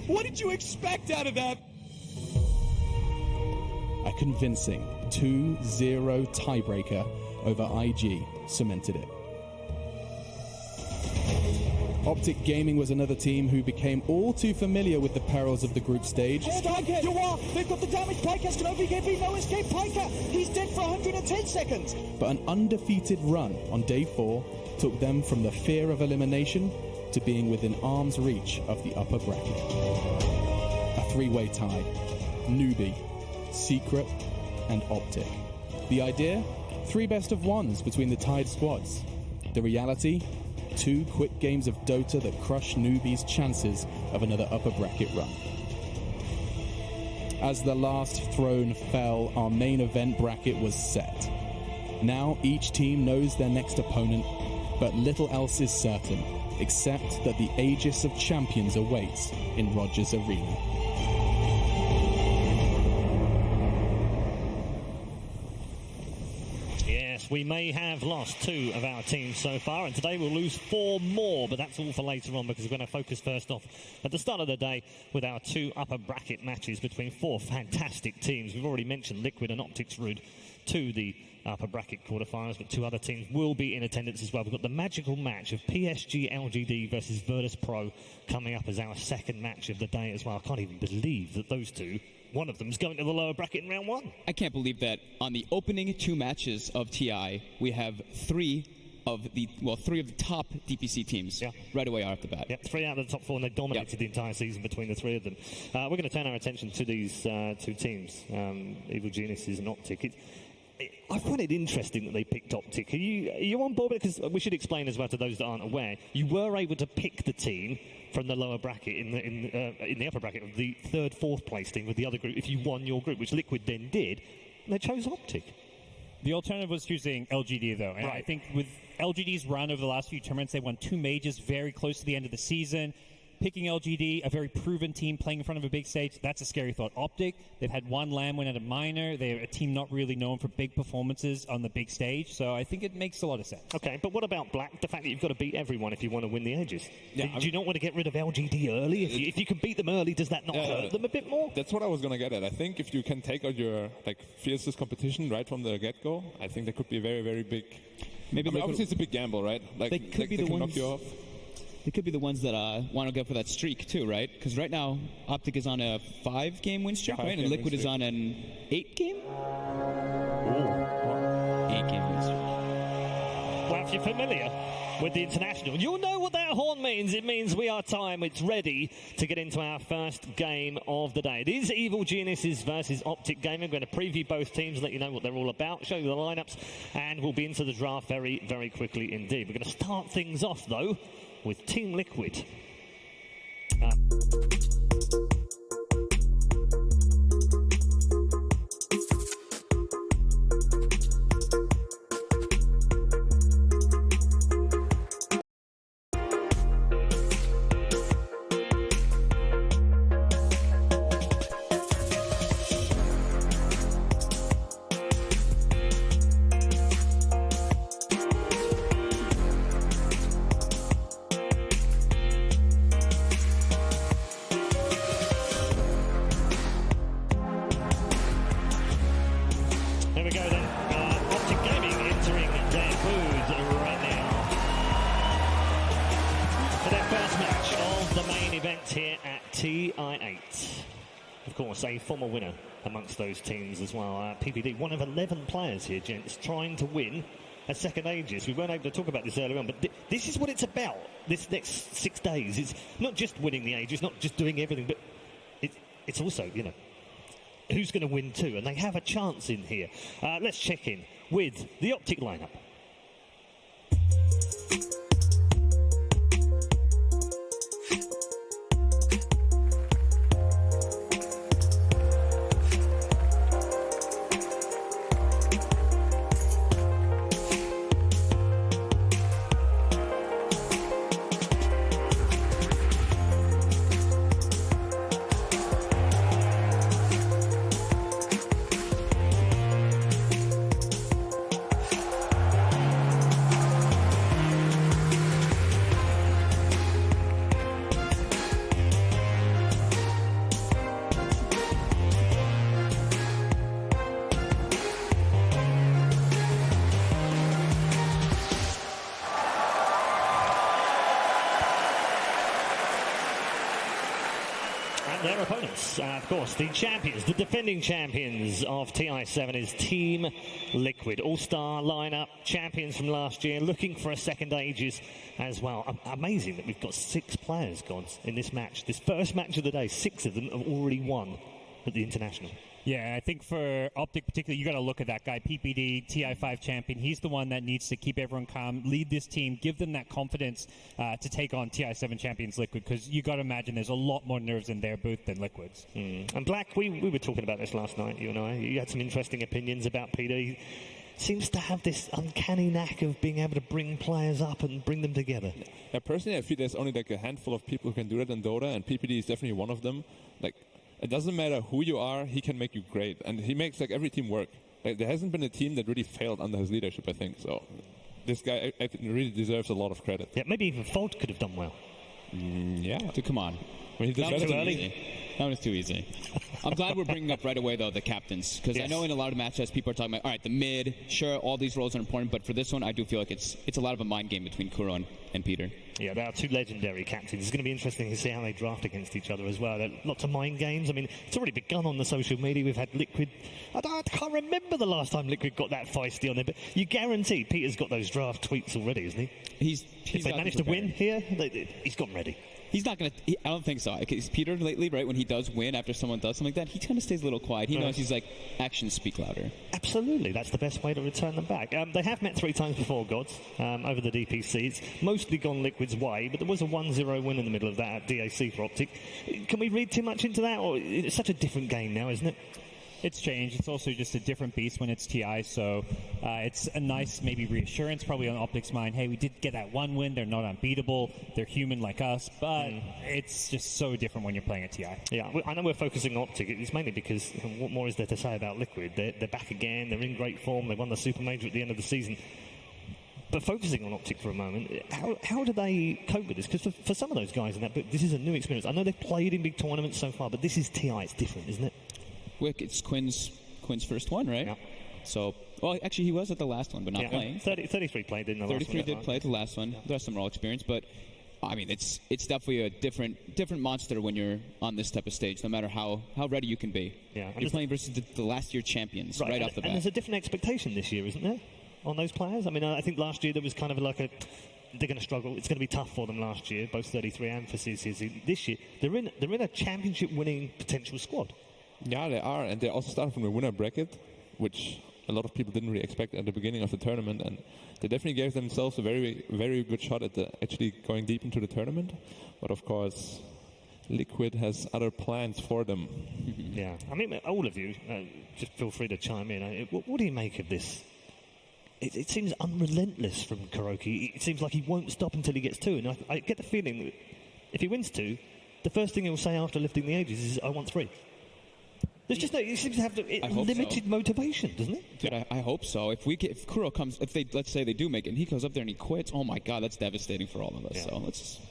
What did you expect out of that? A convincing 2-0 tiebreaker over IG cemented it. OpTic Gaming was another team who became all too familiar with the perils of the group stage. Piker, you are! They've got the damage. Piker's can only get no escape. Piker, he's dead for 110 seconds. But an undefeated run on day 4 took them from the fear of elimination to being within arm's reach of the upper bracket. A three-way tie. Newbie, Secret, and OpTic. The idea? 3 best of 1s between the tied squads. The reality? 2 quick games of Dota that crushed Newbie's chances of another upper bracket run. As the last throne fell, our main event bracket was set. Now each team knows their next opponent, but little else is certain, except that the Aegis of Champions awaits in Rogers Arena. We may have lost 2 of our teams so far, and today we'll lose 4 more, but that's all for later on because we're going to focus first off at the start of the day with our 2 upper bracket matches between 4 fantastic teams. We've already mentioned Liquid and OpTic's route to the upper bracket quarterfinals, but 2 other teams will be in attendance as well. We've got the magical match of PSG LGD versus Virtus Pro coming up as our second match of the day as well. I can't even believe that those 2, one of them's going to the lower bracket in round 1. I can't believe that on the opening 2 matches of TI, we have 3 of the top DPC teams right away off the bat. Yep, 3 out of the top 4, and they dominated the entire season between the 3 of them. We're going to turn our attention to these 2 teams, Evil Geniuses and OpTic. I find it interesting that they picked OpTic. Are you on board? Because we should explain as well to those that aren't aware, you were able to pick the team from the lower bracket in the upper bracket of the 3rd, 4th place team with the other group if you won your group, which Liquid then did. And they chose OpTic. The alternative was choosing LGD, though. And I think with LGD's run over the last few tournaments, they won 2 majors very close to the end of the season. Picking LGD, a very proven team playing in front of a big stage, that's a scary thought. OpTic, they've had 1 LAN win at a minor. They're a team not really known for big performances on the big stage, so I think it makes a lot of sense. Okay, but what about Black? The fact that you've got to beat everyone if you want to win the Aegis. Do you not want to get rid of LGD early? If you can beat them early, does that not hurt them a bit more? That's what I was going to get at. I think if you can take out your fiercest competition right from the get-go, I think that could be very, very big. Maybe obviously it's a big gamble, right? They could be the ones. Knock you off. They could be the ones that want to go for that streak too, right? Because right now, OpTic is on a 5-game win streak, right? And Liquid is on an 8-game? 8-game win streak. Well, if you're familiar with the International, you'll know what that horn means. It means we are time. It's ready to get into our first game of the day. It is Evil Geniuses versus OpTic Gaming. We're going to preview both teams, let you know what they're all about, show you the lineups, and we'll be into the draft very, very quickly indeed. We're going to start things off, though, with Team Liquid. Here at TI8. Of course, a former winner amongst those teams as well. PPD, one of 11 players here, gents, trying to win a second Aegis. We weren't able to talk about this earlier on, but this is what it's about, this next 6 days. It's not just winning the Aegis, not just doing everything, but it's also, you know, who's going to win too, and they have a chance in here. Let's check in with the OpTic lineup. And their opponents, of course, the champions, the defending champions of TI7 is Team Liquid. All-star lineup, champions from last year, looking for a second Aegis as well. Amazing that we've got 6 players, gods, in this match. This first match of the day, 6 of them have already won at the International. Yeah, I think for OpTic particularly, you got to look at that guy, PPD, TI5 champion. He's the one that needs to keep everyone calm, lead this team, give them that confidence to take on TI7 champions Liquid, because you got to imagine there's a lot more nerves in their booth than Liquid's. And Black, we were talking about this last night, you and I. You had some interesting opinions about PD. He seems to have this uncanny knack of being able to bring players up and bring them together. Yeah, personally, I feel there's only like a handful of people who can do that in Dota, and PPD is definitely one of them. Like, it doesn't matter who you are, he can make you great. And he makes like every team work. Like, there hasn't been a team that really failed under his leadership, I think. So this guy I think really deserves a lot of credit. Yeah, maybe even Fold could have done well. Yeah. So come on. When he did That was better too than early. That was too easy. I'm glad we're bringing up right away, though, the captains. Because I Yes. know in a lot of matches, people are talking about, all right, the mid, sure, all these roles are important. But for this one, I do feel like it's a lot of a mind game between Kuro and Peter. Yeah, they are 2 legendary captains. It's going to be interesting to see how they draft against each other as well. There are lots of mind games. I mean, it's already begun on the social media. We've had Liquid. I can't remember the last time Liquid got that feisty on there, but you guarantee Peter's got those draft tweets already, isn't he? If they manage to win here, he's gotten ready. He's not going to... I don't think so. Because Peter lately, right, when he does win after someone does something like that, he kind of stays a little quiet. He knows he's like, actions speak louder. Absolutely. That's the best way to return them back. They have met 3 times before, gods, over the DPC. It's mostly gone Liquid's way, but there was a 1-0 win in the middle of that at DAC for OpTic. Can we read too much into that? Or it's such a different game now, isn't it? It's changed. It's also just a different beast when it's TI, so it's a nice maybe reassurance probably on OpTic's mind. Hey, we did get that 1 win. They're not unbeatable. They're human like us, but it's just so different when you're playing a TI. Yeah, I know we're focusing on OpTic. It's mainly because what more is there to say about Liquid? They're back again. They're in great form. They won the Super Major at the end of the season. But focusing on OpTic for a moment, how do they cope with this? Because for some of those guys in that book, this is a new experience. I know they've played in big tournaments so far, but this is TI. It's different, isn't it? Wick, it's Quinn's first one, right? Yeah. So, well, actually, he was at the last one, but not playing. 33 played in the last one. 33 did play at the last one. There's some role experience, but I mean, it's definitely a different monster when you're on this type of stage, no matter how ready you can be. Yeah. You're playing versus the last year champions right off the bat. And there's a different expectation this year, isn't there, on those players? I mean, I think last year there was kind of like they're going to struggle. It's going to be tough for them last year, both 33 and for CCC. This year, they're in a championship-winning potential squad. Yeah, they are, and they also started from the winner bracket, which a lot of people didn't really expect at the beginning of the tournament, and they definitely gave themselves a very, very good shot at actually going deep into the tournament. But of course, Liquid has other plans for them. Yeah, I mean, all of you, just feel free to chime in. What do you make of this? It seems unrelentless from Kuroki. It seems like he won't stop until he gets 2, and I get the feeling that if he wins 2, the first thing he'll say after lifting the Aegis is, I want 3. There's just he seems to have limited motivation, doesn't it? Dude, I hope so. If Kuro comes, let's say they do make it, and he goes up there and he quits, oh my God, that's devastating for all of us. Yeah. So let's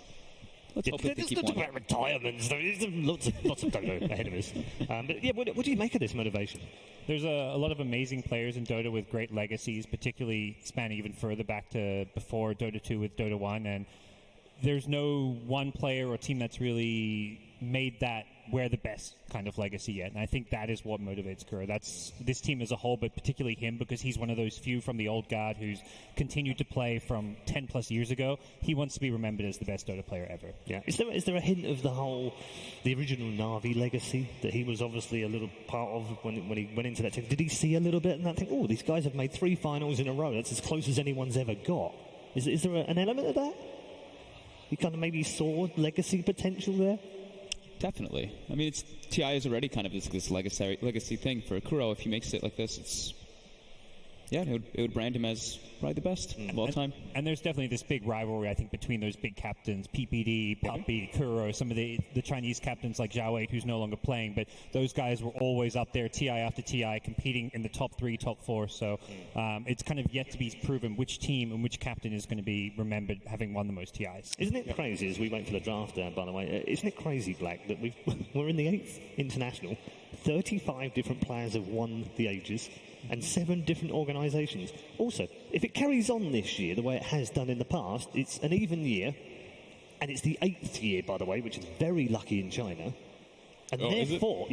hope that they keep talk one. about retirements. There's lots of Dota ahead of us. But yeah, what do you make of this motivation? There's a lot of amazing players in Dota with great legacies, particularly spanning even further back to before Dota 2 with Dota 1, and there's no one player or team that's really made that we're the best kind of legacy yet, and I think that is what motivates Kuro. That's this team as a whole, but particularly him, because he's one of those few from the old guard who's continued to play from 10 plus years ago. He wants to be remembered as the best Dota player ever. Yeah. Is there a hint of the original Na'Vi legacy that he was obviously a little part of when he went into that team? Did he see a little bit and that think, oh, these guys have made 3 finals in a row. That's as close as anyone's ever got. Is there an element of that? He kind of maybe saw legacy potential there? Definitely. I mean, TI is already kind of this legacy thing for Kuro. If he makes it like this, it would brand him as probably the best of all time. And there's definitely this big rivalry, I think, between those big captains, PPD, Puppy, Kuro, some of the Chinese captains like Zhao 8, who's no longer playing, but those guys were always up there, TI after TI, competing in the top 3, top 4. So it's kind of yet to be proven which team and which captain is going to be remembered having won the most TIs. Isn't it crazy, as we wait for the draft there, by the way, isn't it crazy, Black, that we're in the 8th International, 35 different players have won the Aegis, and 7 different organisations. Also, if it carries on this year the way it has done in the past, it's an even year, and it's the 8th year, by the way, which is very lucky in China. And is it? therefore,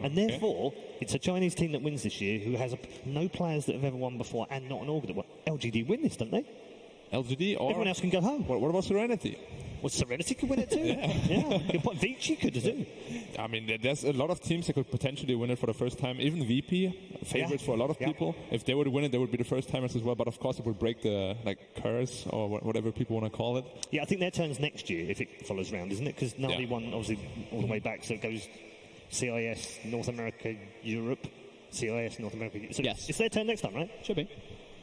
and therefore, it's a Chinese team that wins this year who has no players that have ever won before and not an org that won. LGD win this, don't they? LGD or Everyone else can go home. What about Serenity? Well, Serenity could win it too. yeah. Good point. Vici could too. I mean, there's a lot of teams that could potentially win it for the first time. Even VP, favorites for a lot of people. If they would win it, they would be the first timers as well. But of course, it would break the curse or whatever people want to call it. Yeah, I think their turn's next year if it follows round, isn't it? Because Navi won obviously all the way back, so it goes CIS, North America, Europe, CIS, North America. So yes, it's their turn next time, right? Should be.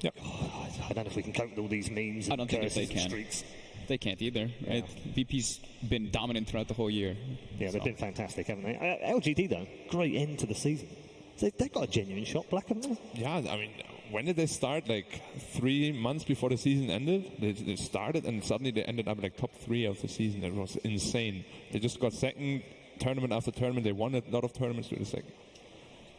Yep. Oh, I don't know if we can cope with all these memes. I don't think they can. Streaks. They can't either, right? VP's been dominant throughout the whole year. Yeah, they've been fantastic, haven't they? LGD, though, great end to the season. They've got a genuine shot, Black, haven't they? Yeah, I mean, when did they start? Like 3 months before the season ended? They started, and suddenly they ended up like top 3 of the season. It was insane. They just got second tournament after tournament. They won a lot of tournaments with the second.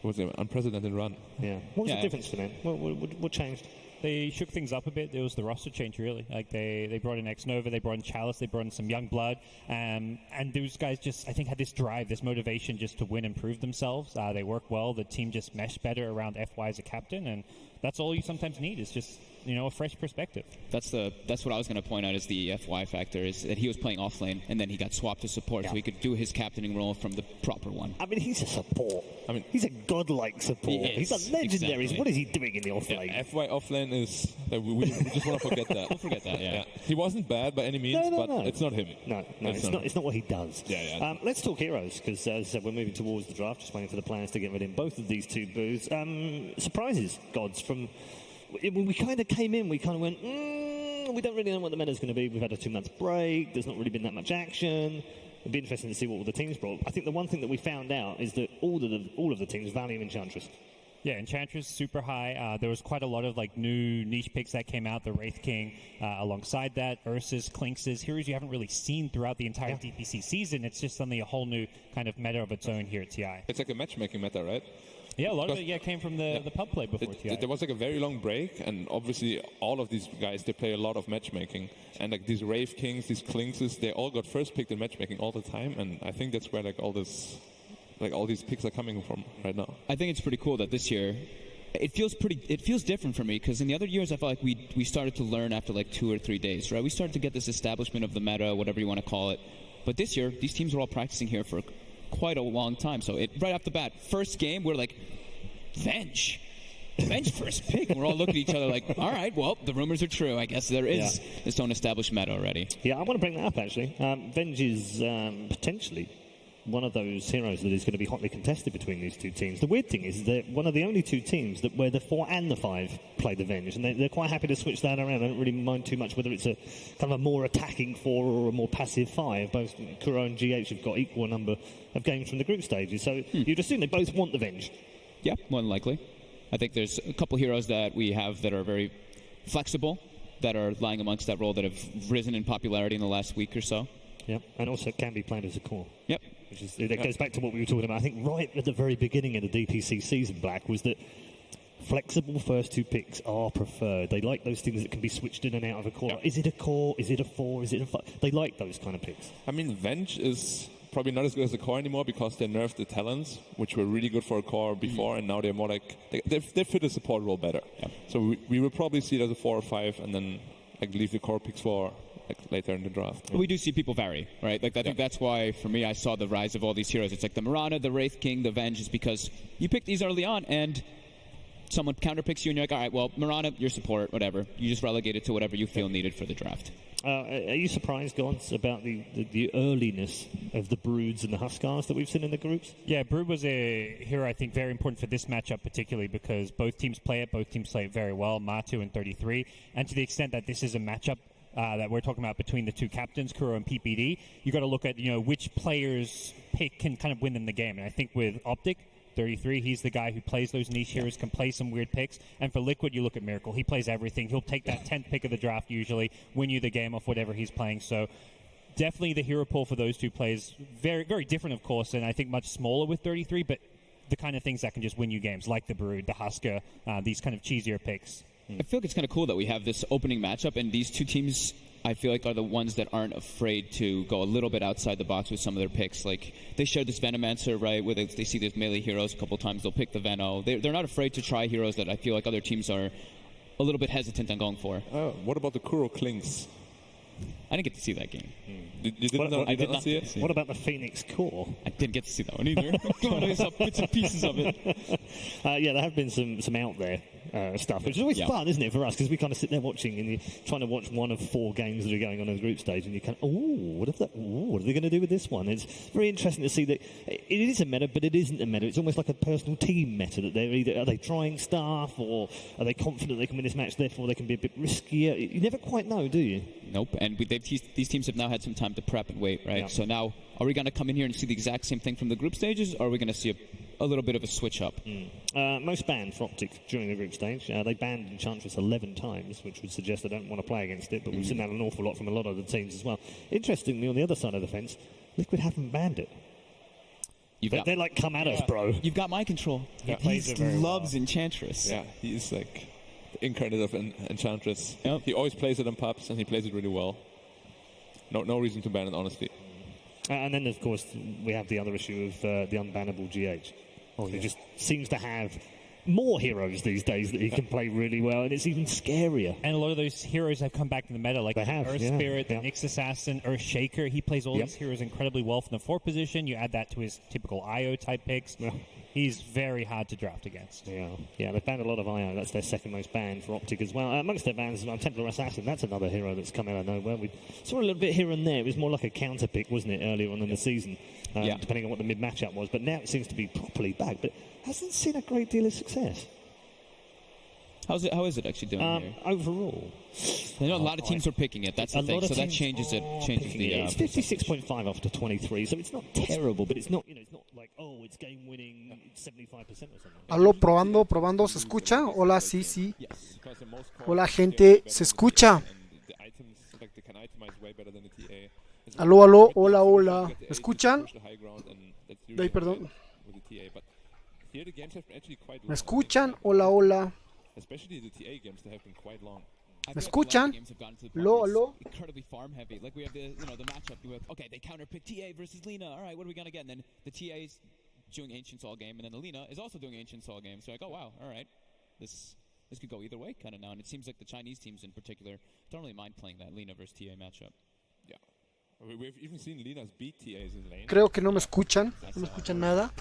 It was an unprecedented run. Yeah. What was the difference for them? What changed? They shook things up a bit. It was the roster change, really. Like they brought in X-Nova, they brought in Chalice, they brought in some young blood, and those guys just, I think, had this drive, this motivation just to win and prove themselves. They worked well. The team just meshed better around FY as a captain, and that's all you sometimes need is just, a fresh perspective. That's what I was going to point out is the FY factor, is that he was playing off lane and then he got swapped to support, so he could do his captaining role from the proper one. I mean, he's a support. I mean, he's a godlike support. He's a legendary. Exactly. What is he doing in the off lane? FY off lane is we just want to forget that. We'll forget that. Yeah. He wasn't bad by any means, but it's not him. No, it's not what he does. Yeah. Let's talk heroes, because as I said, we're moving towards the draft, just waiting for the plans to get rid in both of these two booths. Surprises, gods, from when we kind of came in, we kind of went, we don't really know what the meta's going to be. We've had a 2-month break. There's not really been that much action. It'd be interesting to see what all the teams brought. I think the one thing that we found out is that all of the teams value Enchantress. Yeah, Enchantress super high. There was quite a lot of new niche picks that came out. The Wraith King, alongside that, Ursus, Clinxes, heroes you haven't really seen throughout the entire DPC season. It's just suddenly a whole new kind of meta of its own here at TI. It's like a matchmaking meta, right? Yeah, a lot of it came from the pub play before TI. There was a very long break, and obviously all of these guys, they play a lot of matchmaking. And these Wraith Kings, these Clinxes, they all got first picked in matchmaking all the time, and I think that's where all these picks are coming from right now. I think it's pretty cool that this year it feels different for me, because in the other years I felt like we started to learn after 2 or 3 days, right? We started to get this establishment of the meta, whatever you want to call it. But this year, these teams are all practicing here for quite a long time. So right off the bat, first game, we're like, Venge first pick. And we're all looking at each other like, all right, well, the rumors are true. I guess there is its own established meta already. Yeah, I want to bring that up, actually. Venge is potentially one of those heroes that is going to be hotly contested between these two teams. The weird thing is they're one of the only two teams where the 4 and the 5 play the Venge, and they're quite happy to switch that around. I don't really mind too much whether it's a kind of a more attacking 4 or a more passive 5. Both Kuro and GH have got equal number of games from the group stages, so you'd assume they both want the Venge. Yeah, more than likely. I think there's a couple heroes that we have that are very flexible, that are lying amongst that role, that have risen in popularity in the last week or so. Yep, and also can be played as a core. Yep. It goes back to what we were talking about, I think, right at the very beginning of the DPC season, Black, was that flexible first 2 picks are preferred. They like those things that can be switched in and out of a core. Yep. Is it a core? Is it a 4? Is it a 5? They like those kind of picks. I mean, Venge is probably not as good as the core anymore because they nerfed the talents, which were really good for a core before, and now they're more they fit a support role better. Yep. So we will probably see it as a 4 or 5, and then leave the core picks for later in the draft. We do see people vary, right? I think that's why, for me, I saw the rise of all these heroes. It's like the Mirana, the Wraith King, the Venge, is because you pick these early on, and someone counterpicks you, and you're like, all right, well, Mirana, your support, whatever. You just relegate it to whatever you feel needed for the draft. Are you surprised, Gons, about the earliness of the Broods and the Huskars that we've seen in the groups? Yeah, Brood was a hero, I think, very important for this matchup, particularly because both teams play it very well, Matu and 33, and to the extent that this is a matchup that we're talking about between the two captains, Kuro and PPD, you got to look at which players pick can kind of win in the game. And I think with OpTic, 33, he's the guy who plays those niche heroes, can play some weird picks. And for Liquid, you look at Miracle. He plays everything. He'll take that 10th pick of the draft usually, win you the game off whatever he's playing. So definitely the hero pool for those two plays very, very different, of course, and I think much smaller with 33, but the kind of things that can just win you games, like the Brood, the Husker, these kind of cheesier picks. I feel like it's kind of cool that we have this opening matchup, and these two teams I feel like are the ones that aren't afraid to go a little bit outside the box with some of their picks. Like they showed this Venomancer, right, where they see these melee heroes a couple times, they'll pick the Veno. They're not afraid to try heroes that I feel like other teams are a little bit hesitant on going for. Oh, what about the Kuro Klings? I didn't get to see that game. You did not see it? What about the Phoenix Core? I didn't get to see that one either. I saw bits and pieces of it. Yeah, there have been some out there stuff, which is always fun, isn't it, for us? Because we kind of sit there watching and you're trying to watch one of 4 games that are going on in the group stage, and you kind of, what are they going to do with this one? It's very interesting to see that it is a meta, but it isn't a meta. It's almost like a personal team meta that they're either are they trying stuff or are they confident they can win this match, therefore they can be a bit riskier. You never quite know, do you? Nope. And these teams have now had some time to prep and wait, right? Yeah. So now, are we going to come in here and see the exact same thing from the group stages, or are we going to see a little bit of a switch up? Most banned for OpTic during the group stage. They banned Enchantress 11 times, which would suggest they don't want to play against it, but we've seen that an awful lot from a lot of the teams as well. Interestingly, on the other side of the fence, Liquid haven't banned it. They're like, come at us, bro. You've got my control. Yeah. He loves Enchantress. Yeah, he's like the incarnate of Enchantress. Yep. He always plays it in pubs, and he plays it really well. No reason to ban it, honestly. And then, of course, we have the other issue of the unbannable GH. He just seems to have more heroes these days that he can play really well, and it's even scarier. And a lot of those heroes have come back to the meta, like They have, Earth yeah, Spirit, the yeah. Nyx Assassin, Earth Shaker. He plays all Yep. these heroes incredibly well from the 4 position. You add that to his typical IO type picks. Yeah. He's very hard to draft against. Yeah, they've banned a lot of IO. That's their second most banned for OpTic as well. Amongst their bans as well, Templar Assassin, that's another hero that's come out of nowhere. We saw a little bit here and there. It was more like a counter pick, wasn't it, earlier on in the season, depending on what the mid matchup was. But now it seems to be properly back, but hasn't seen a great deal of success. How is it actually doing here? Overall. I know a lot of teams are picking it. That's the thing. So that changes it. Changes the. It's 56.5 after 23, so it's not terrible, but it's not, it's not like, it's game winning 75% or something. Aló, probando, ¿se escucha? Hola, sí. Hola, gente, ¿se escucha? Aló, hola. ¿Me escuchan? Ay, perdón. ¿Me escuchan? Hola. ¿Me escuchan? Aló. Incredibly farm heavy. Like we have the matchup. They counter pick TA versus Lina. All right, what are we gonna get? And then the TA is doing Ancients all game, and then the Lina is also doing Ancients all game. So like, oh wow, all right, this could go either way kind of now. And it seems like the Chinese teams in particular don't really mind playing that Lina versus TA matchup. Yeah, we've even seen Linas beat TAs in lane. Creo que no me escuchan. No me escuchan nada.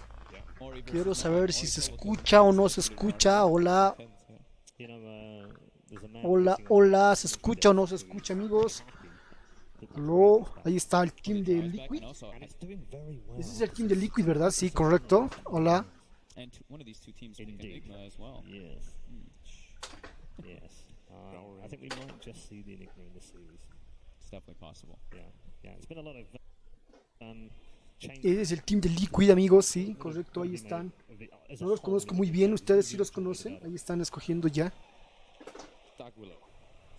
Quiero saber si se escucha o no se escucha. Hola. Hola, ¿se escucha o no se escucha, amigos? Aló, ahí está el team de Liquid. Ese es el team de Liquid, ¿verdad? Sí, correcto. Hola. And one of these two teams picked Indeed. Enigma as well. Yes. I think we might just see the Enigma in the series. It's definitely possible. Yeah. It's been a lot of change. Ese es el team de Liquid, amigos. Sí, correcto, ahí están. No los conozco muy bien, ustedes sí los conocen. Ahí están escogiendo ya.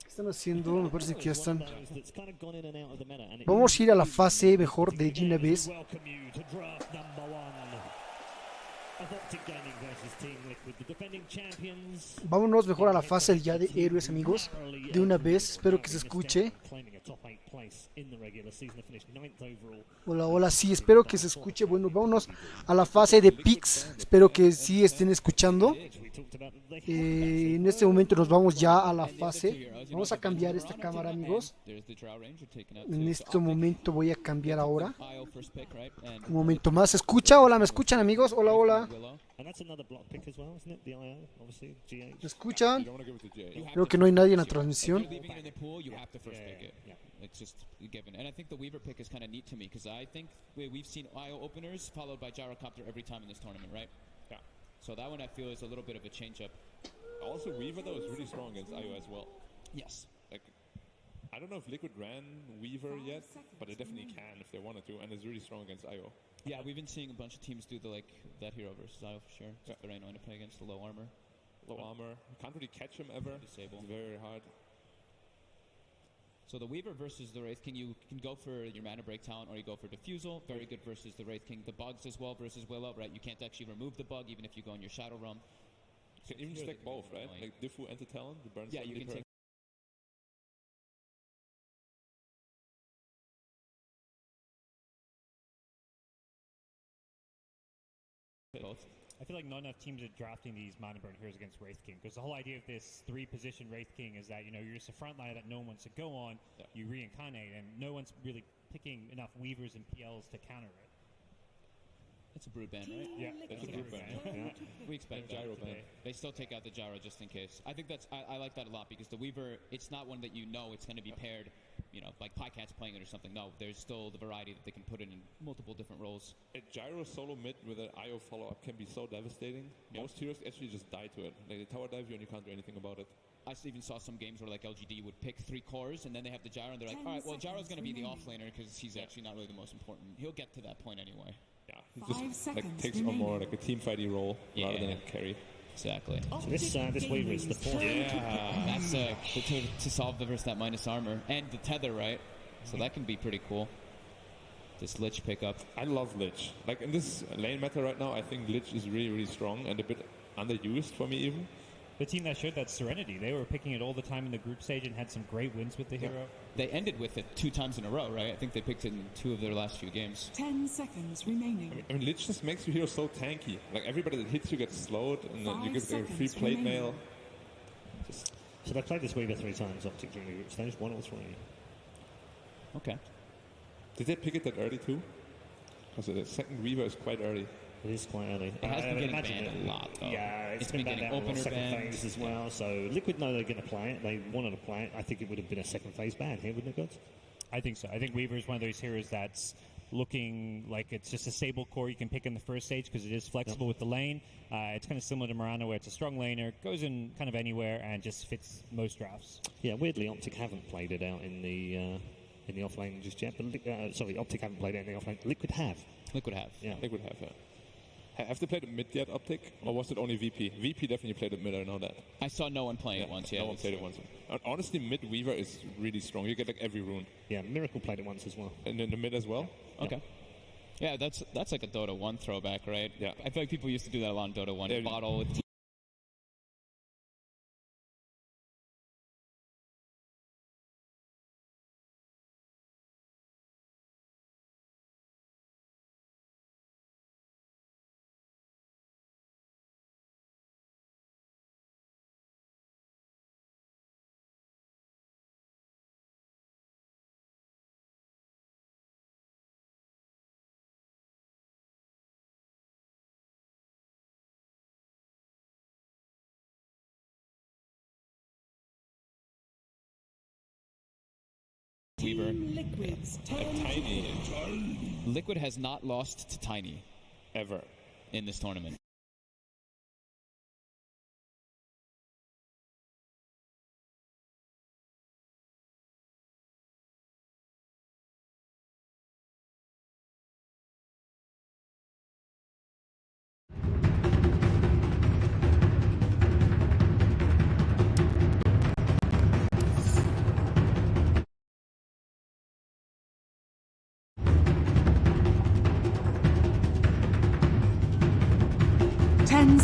¿Qué están haciendo? Me parece que ya están. Vamos a ir a la fase mejor de una vez. Vámonos mejor a la fase ya de héroes, amigos. De una vez, espero que se escuche. Hola, sí, espero que se escuche. Bueno, vámonos a la fase de picks. Espero que sí estén escuchando. En este momento nos vamos ya a la fase. Vamos a cambiar esta cámara, amigos. En este momento voy a cambiar ahora. Un momento más. ¿Se escucha? Hola, ¿me escuchan, amigos? Hola. ¿Me escuchan? Creo que no hay nadie en la transmisión. It's just given. And I think the Weaver pick is kind of neat to me because I think we've seen IO openers followed by Gyrocopter every time in this tournament, right? Yeah. So that one I feel is a little bit of a change up. Also, Weaver though is really strong against IO as well. Yes. Like, I don't know if Liquid ran Weaver yet, but they definitely can if they wanted to, and it's really strong against IO. Yeah, we've been seeing a bunch of teams do that hero versus IO for sure. It's very annoying to play against the low armor. Low armor. You can't really catch him ever. Disable. It's very hard. So the Weaver versus the Wraith King, you can go for your mana break talent or you go for Diffusal. Very good versus the Wraith King. The bugs as well versus Willow, right? You can't actually remove the bug even if you go in your Shadow Realm. You can even stack both, right? Like Diffu and the talent. Yeah, you can take Both. I feel like not enough teams are drafting these Mana Burn heroes against Wraith King, because the whole idea of this 3-position Wraith King is that, you're just a frontliner that no one wants to go on, you reincarnate, and no one's really picking enough Weavers and PLs to counter it. It's a brood ban, right? Yeah, It's a brood ban. We expect Gyro that. ban. They still take out the gyro just in case. I think I like that a lot because the Weaver, it's not one that it's going to be paired, like Pycat's playing it or something. No, there's still the variety that they can put in multiple different roles. A gyro solo mid with an IO follow-up can be so devastating. Most heroes actually just die to it. Like, they tower dive you and you can't do anything about it. I even saw some games where like LGD would pick 3 cores and then they have the gyro and they're like, all right, well, gyro's going to be the offlaner because he's actually not really the most important. He'll get to that point anyway. Yeah, he just takes on more like a team fighty role rather than a carry. Exactly. So this Weaver is the 4th. Yeah. That's to solve the versus that minus armor and the tether, right? So that can be pretty cool. This Lich pickup. I love Lich. Like in this lane meta right now, I think Lich is really, really strong and a bit underused for me even. The team that showed that Serenity, they were picking it all the time in the group stage and had some great wins with the hero. They ended with it 2 times in a row, right? I think they picked it in 2 of their last few games. 10 seconds remaining. I mean, Lich just makes your hero so tanky. Like everybody that hits you gets slowed, and then you get a free plate mail. So they played this Weaver 3 times, OpTic during the group stage, 1 or 3. Okay. Did they pick it that early too? Because the second Weaver is quite early. It is quite early. It has been getting banned a lot, though. Yeah, it's been banned out in the second phase as well. So Liquid know they're going to play it. They wanted to play it. I think it would have been a second phase ban here, wouldn't it, guys? I think so. I think Weaver is one of those heroes that's looking like it's just a stable core you can pick in the first stage because it is flexible with the lane. It's kind of similar to Mirana where it's a strong laner, goes in kind of anywhere and just fits most drafts. Yeah, weirdly, OpTic haven't played it out in the offlane just yet. But OpTic haven't played it in the offlane. Liquid have. Liquid have. Yeah, Liquid have. Yeah. Have they played it mid yet, OpTic? Or was it only VP? VP definitely played it mid, I know that. I saw no one playing it once, yeah. No one played it once. Honestly, mid Weaver is really strong. You get like every rune. Yeah, Miracle played it once as well. And in the mid as well? Okay. Yeah, that's like a Dota 1 throwback, right? Yeah. I feel like people used to do that a lot in Dota 1. Yeah, Bottle with... Weaver. Liquid's Tiny. Liquid has not lost to Tiny Ever. in this tournament.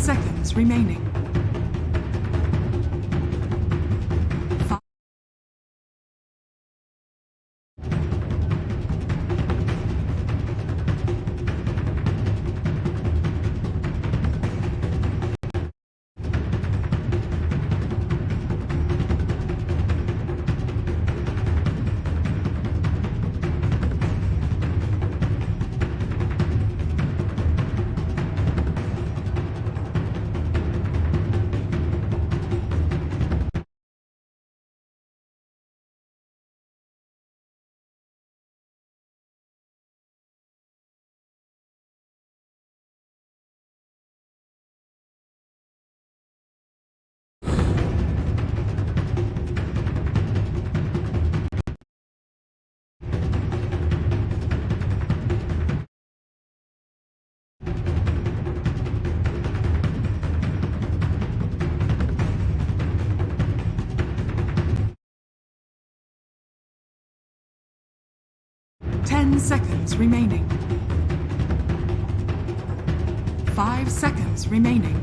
seconds remaining. Seconds remaining. 5 seconds remaining.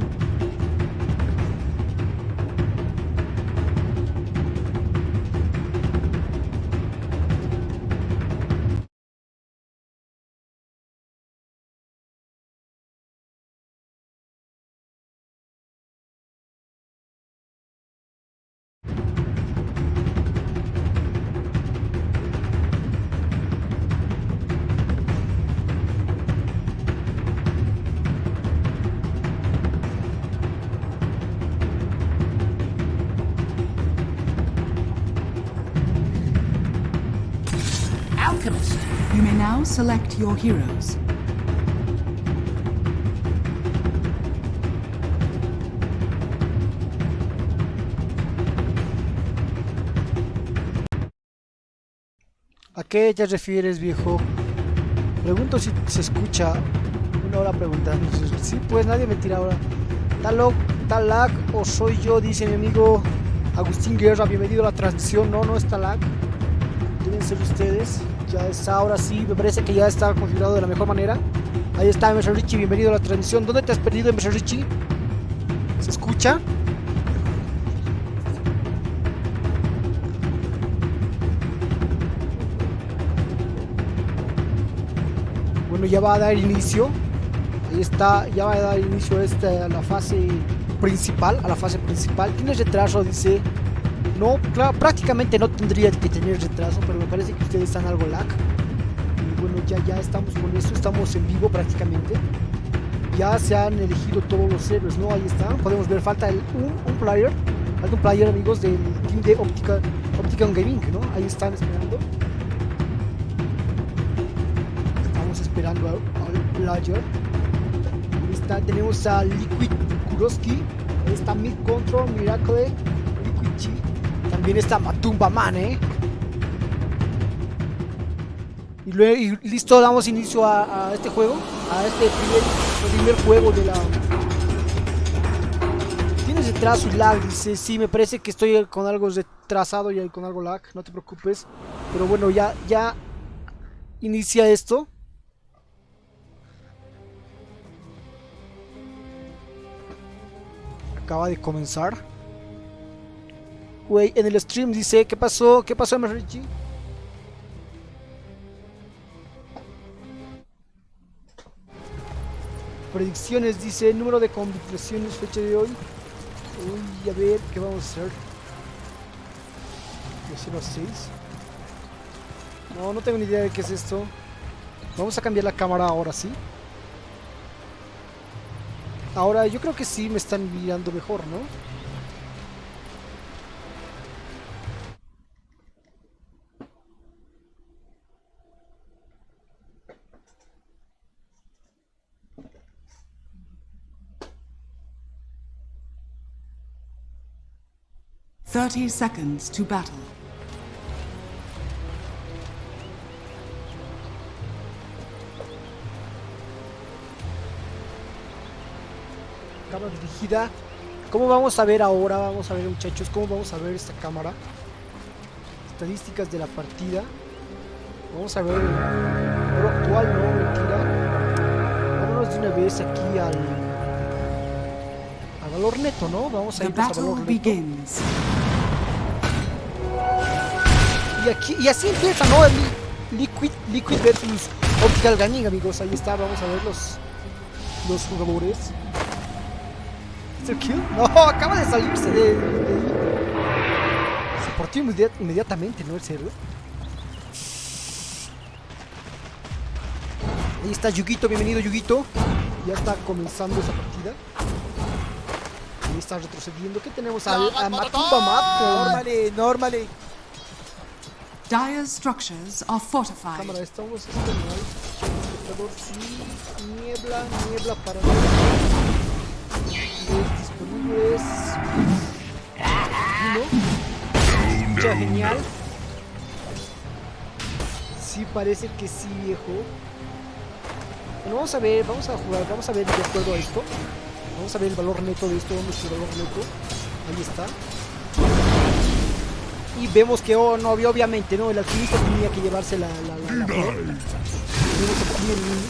Alchemist, you may now select your heroes. ¿A qué te refieres, viejo? Pregunto si se escucha. Una hora preguntando. Sí, pues nadie me tira ahora. ¿Tal lag o soy yo? Dice mi amigo Agustín Guerra. Bienvenido a la transmisión. No, no está lag. Deben ser ustedes. Ya está, ahora sí. Me parece que ya está configurado de la mejor manera. Ahí está, Emerson Richie. Bienvenido a la transmisión. ¿Dónde te has perdido, Emerson Richie? ¿Se escucha? Bueno, ya va a dar inicio. Ahí está, ya va a dar inicio a la fase principal. Tiene retraso, dice. No, claro, prácticamente no tendría que tener retraso, pero me parece que ustedes están algo lag. Y bueno, ya estamos con eso, estamos en vivo prácticamente. Ya se han elegido todos los héroes, ¿no? Ahí está, podemos ver, falta un player. Falta un player, amigos, del team de OpTic Gaming, ¿no? Ahí están esperando. Esperando al player. Ahí está, tenemos a Liquid Kuroski. Ahí está Mid Control, Miracle, Liquid Chi. También está Matumba Man, y listo, damos inicio a este juego. A este primer juego de la. Tienes retraso y lag, dice. Sí, me parece que estoy con algo retrasado y con algo lag. No te preocupes. Pero bueno, ya inicia esto. Acaba de comenzar. Güey, en el stream dice, ¿qué pasó? ¿Qué pasó, Richie? Predicciones, dice, número de competiciones, fecha de hoy. Uy, a ver, ¿qué vamos a hacer? De 0 a 6. No tengo ni idea de qué es esto. Vamos a cambiar la cámara ahora, ¿sí? Ahora yo creo que sí me están mirando mejor, ¿no? Thirty seconds to battle. Cámara dirigida. ¿Cómo vamos a ver ahora? Vamos a ver, muchachos, cómo vamos a ver esta cámara. Estadísticas de la partida. Vamos a ver el oro actual, no, mentira. Vámonos de una vez aquí al valor neto, ¿no? Vamos a ir a valor neto. Y así empieza, ¿no? El Liquid versus OpTic Gaming, amigos. Ahí está, vamos a ver los jugadores. ¿Mr. Kill? No, acaba de salirse de se partió inmediatamente, ¿no? El cerdo. Ahí está Yuguito, bienvenido Yuguito. Ya está comenzando esa partida. Ahí está retrocediendo. ¿Qué tenemos? A Matumba Map. Normally. Dire structures are fortified. Cámara, estamos espectador, sí. Niebla para disponibles. Ya, genial. Sí, parece que sí, viejo. Bueno, vamos a ver, vamos a jugar, vamos a ver de acuerdo a esto. Vamos a ver el valor neto de esto, ¿dónde está el valor neto? Ahí está. Y vemos que, obviamente, ¿no? El alquimista tenía que llevarse la flor. En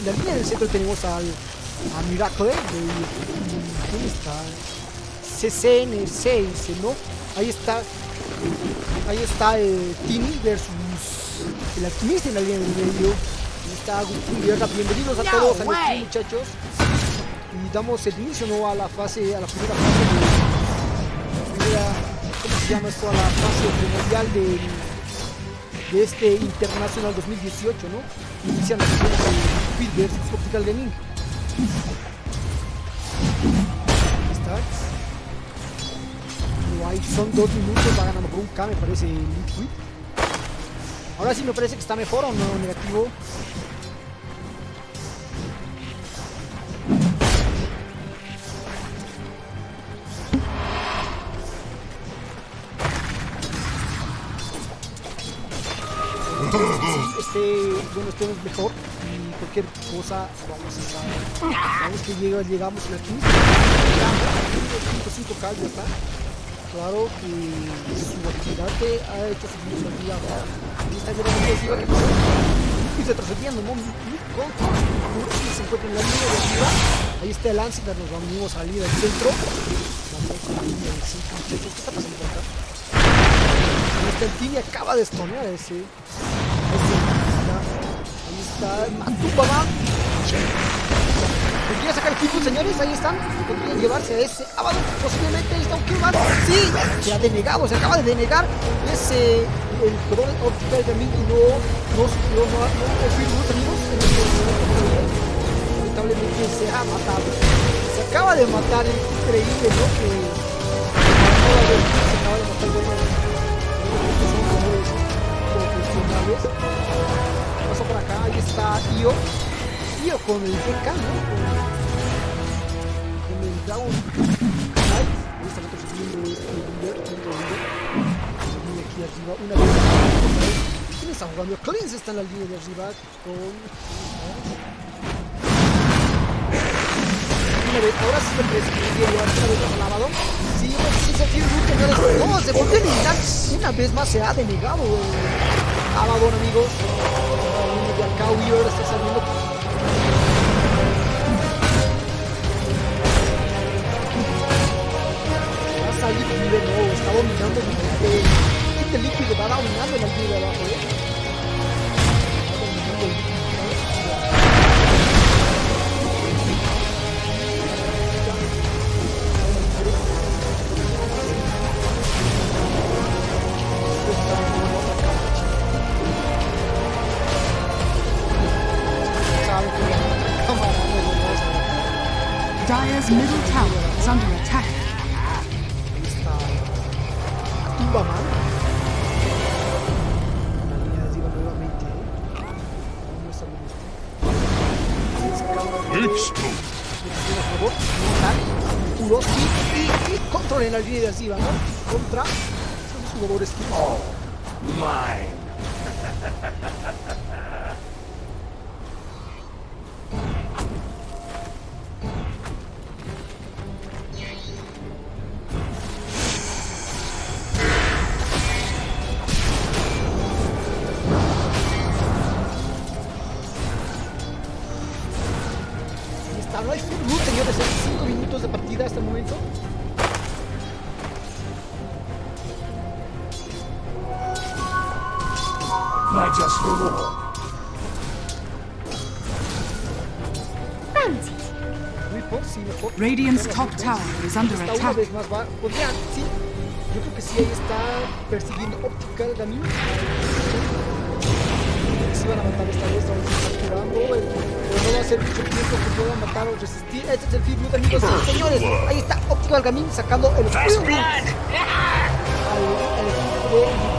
la línea del centro tenemos a Miracle. ¿Dónde está? CCN6, ¿no? Ahí está Tini versus el alquimista en la línea del medio. Ahí está Agustín Guerra. Bienvenidos a todos a nuestros muchachos. Y damos el inicio, ¿no? A la primera fase ¿cómo se llama esto? A la fase primordial de este International 2018, ¿no? Inician las sesiones de Liquid versus OpTic Gaming. Ahí está. No hay, son 2 minutos, va ganando por un K, me parece Liquid. Ahora sí me parece que está mejor o no, negativo. Bueno, estemos mejor y cualquier cosa vamos a estar. Vamos que llegamos a la 15. 5.5k ya está. Claro que su actividad que ha hecho su vida. Ahí está llegando defensiva que pasó. Y retrocediendo, ¿no? Se encuentra en la línea de arriba. Ahí está el Lancet, nos vamos a salir al centro. Vamos a la línea de 5 muchachos. ¿Qué está pasando por acá? Ahí está el Tini, acaba de stonear ese. Ahí está Matupama. Quiere sacar el equipo, señores, ahí están. Podrían llevarse a ese Abaddon. Posiblemente ahí está un Killman. Sí, se ha denegado, se acaba de denegar ese el jugador OpTic de mí y no confirmó, amigos. Lamentablemente se ha matado. Se acaba de matar, es increíble, ¿no? Que se acaba de matar, bueno, son jugadores profesionales. ¿Qué pasó por acá? Ahí está Io con el DK, ¿no? Con el Dragon Knight. Ahí está retrocediendo este líder. Viene aquí arriba una vez. ¿Quién está jugando? Cleanse está en la línea de arriba con... Una vez, ahora sí me parece que quiere llevarse una vez más al Abaddon. Sí, se quiere señores. No, se volvió a eliminar. Una vez más se ha denegado el Abaddon, amigos. De acá Weaver está saliendo. Va a salir Weaver, no, está dominando el líquido, va dominando la línea de abajo, Va dominando el líquido. Dire's middle tower is under attack. Ahí está Tumbaman. La línea de arriba nuevamente. Vamos a ver esto. Por favor, Uroski y control en la línea de arriba, ¿no? Contra esos jugadores que... Oh, my. No hay full loot, señores, 5 minutos de partida hasta el momento. Radiant's top tower is under Una attack. vez más va, podrían, sí, yo creo que sí, ahí está persiguiendo OpTic Gaming. Se van a matar esta vez, ahora se está curando, pero no va a ser mucho tiempo que puedan matar o resistir. Este es el feed loot, amigos, sí, señores, ahí está OpTic Gaming sacando el full loot al equipo de